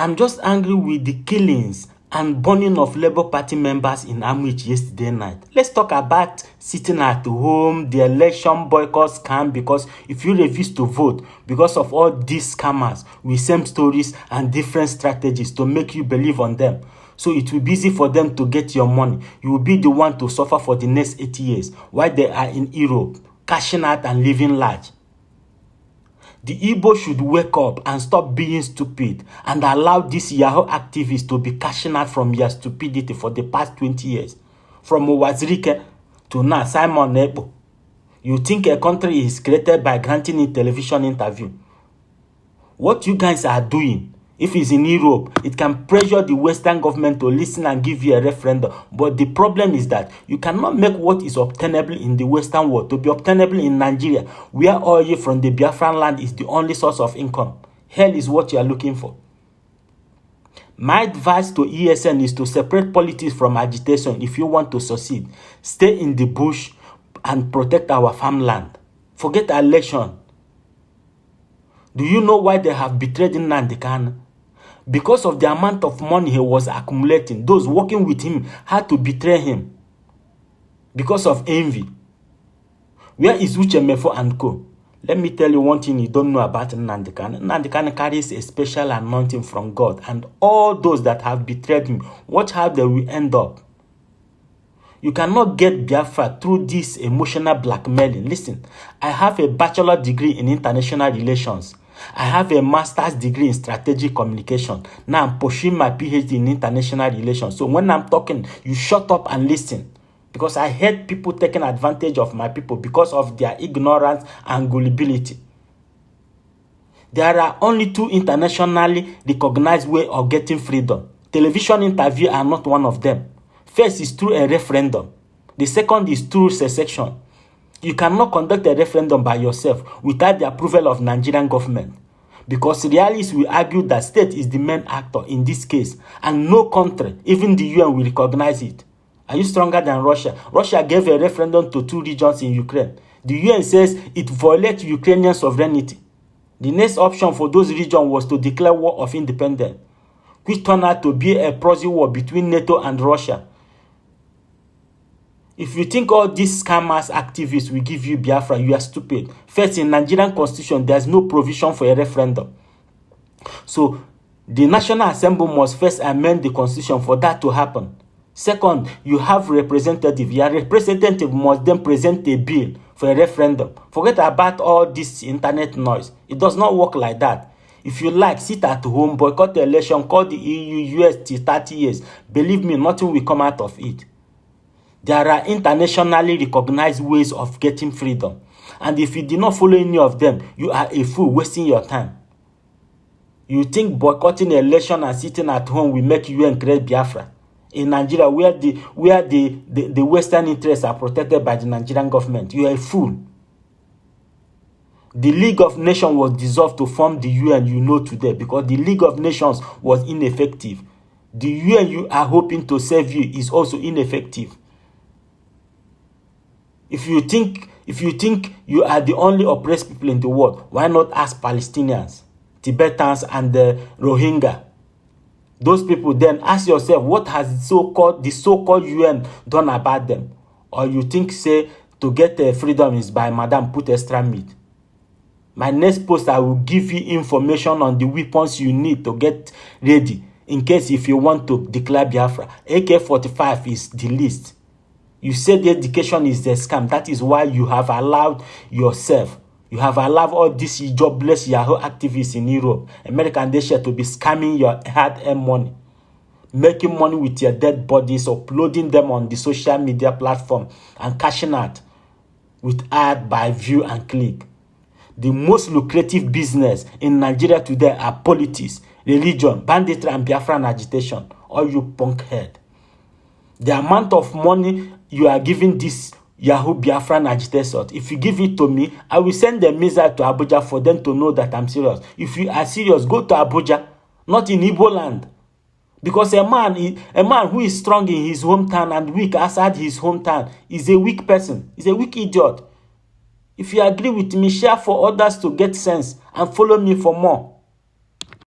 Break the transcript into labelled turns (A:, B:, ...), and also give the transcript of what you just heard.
A: I'm just angry with the killings and burning of Labour Party members in Amwich yesterday night. Let's talk about sitting at home, the election boycott scam, because if you refuse to vote because of all these scammers with same stories and different strategies to make you believe on them. So it will be easy for them to get your money. You will be the one to suffer for the next 80 years while they are in Europe, cashing out and living large. The Igbo should wake up and stop being stupid and allow these Yahoo activists to be cashing out from their stupidity for the past 20 years. From Owazirike to now Simon Ekpo. You think a country is created by granting a television interview? What you guys are doing, if it's in Europe, it can pressure the Western government to listen and give you a referendum. But the problem is that you cannot make what is obtainable in the Western world to be obtainable in Nigeria, where oil from the Biafra Land is the only source of income. Hell is what you are looking for. My advice to ESN is to separate politics from agitation if you want to succeed. Stay in the bush and protect our farmland. Forget election. Do you know why they have betrayed Nnamdi Kanu? Because of the amount of money he was accumulating. Those working with him had to betray him because of envy. Where is Uche Mefo and co? Let me tell you one thing you don't know about Nnamdi Kanu. Nnamdi Kanu carries a special anointing from God, and all those that have betrayed him, watch how they will end up. You cannot get Biafra through this emotional blackmailing. Listen, I have a bachelor degree in international relations. I have a master's degree in strategic communication. Now I'm pursuing my PhD in international relations. So when I'm talking, you shut up and listen. Because I hate people taking advantage of my people because of their ignorance and gullibility. There are only two internationally recognized ways of getting freedom. Television interviews are not one of them. First is through a referendum. The second is through secession. You cannot conduct a referendum by yourself without the approval of Nigerian government. Because realists will argue that state is the main actor in this case, and no country, even the UN, will recognize it. Are you stronger than Russia? Russia gave a referendum to 2 regions in Ukraine. The UN says it violates Ukrainian sovereignty. The next option for those regions was to declare war of independence, which turned out to be a proxy war between NATO and Russia. If you think all these scammers activists will give you Biafra, you are stupid. First, in Nigerian constitution, there is no provision for a referendum. So, the National Assembly must first amend the constitution for that to happen. Second, you have representative. Your representative must then present a bill for a referendum. Forget about all this internet noise. It does not work like that. If you like, sit at home, boycott the election, call the EU, US till 30 years. Believe me, nothing will come out of it. There are internationally recognized ways of getting freedom. And if you do not follow any of them, you are a fool wasting your time. You think boycotting an election and sitting at home will make you and create Biafra? In Nigeria, where the Western interests are protected by the Nigerian government, you are a fool. The League of Nations was dissolved to form the UN you know today because the League of Nations was ineffective. The UN you are hoping to save you is also ineffective. If you think you are the only oppressed people in the world, why not ask Palestinians, Tibetans, and the Rohingya? Those people, then ask yourself, what has the so-called UN done about them? Or you think, say, to get freedom is by Madam put extra meat? My next post, I will give you information on the weapons you need to get ready in case if you want to declare Biafra. AK-45 is the list. You said the education is a scam. That is why you have allowed yourself. You have allowed all these jobless Yahoo activists in Europe, America, and Asia to be scamming your hard-earned money. Making money with your dead bodies, uploading them on the social media platform, and cashing out with ad by view and click. The most lucrative business in Nigeria today are politics, religion, banditry, and Biafran agitation. All you punkhead. The amount of money you are giving this Yahoo Biafran agitators, if you give it to me, I will send a missile to Abuja for them to know that I'm serious. If you are serious, go to Abuja, not in Igbo land. Because a man who is strong in his hometown and weak outside his hometown is a weak person, is a weak idiot. If you agree with me, share for others to get sense and follow me for more.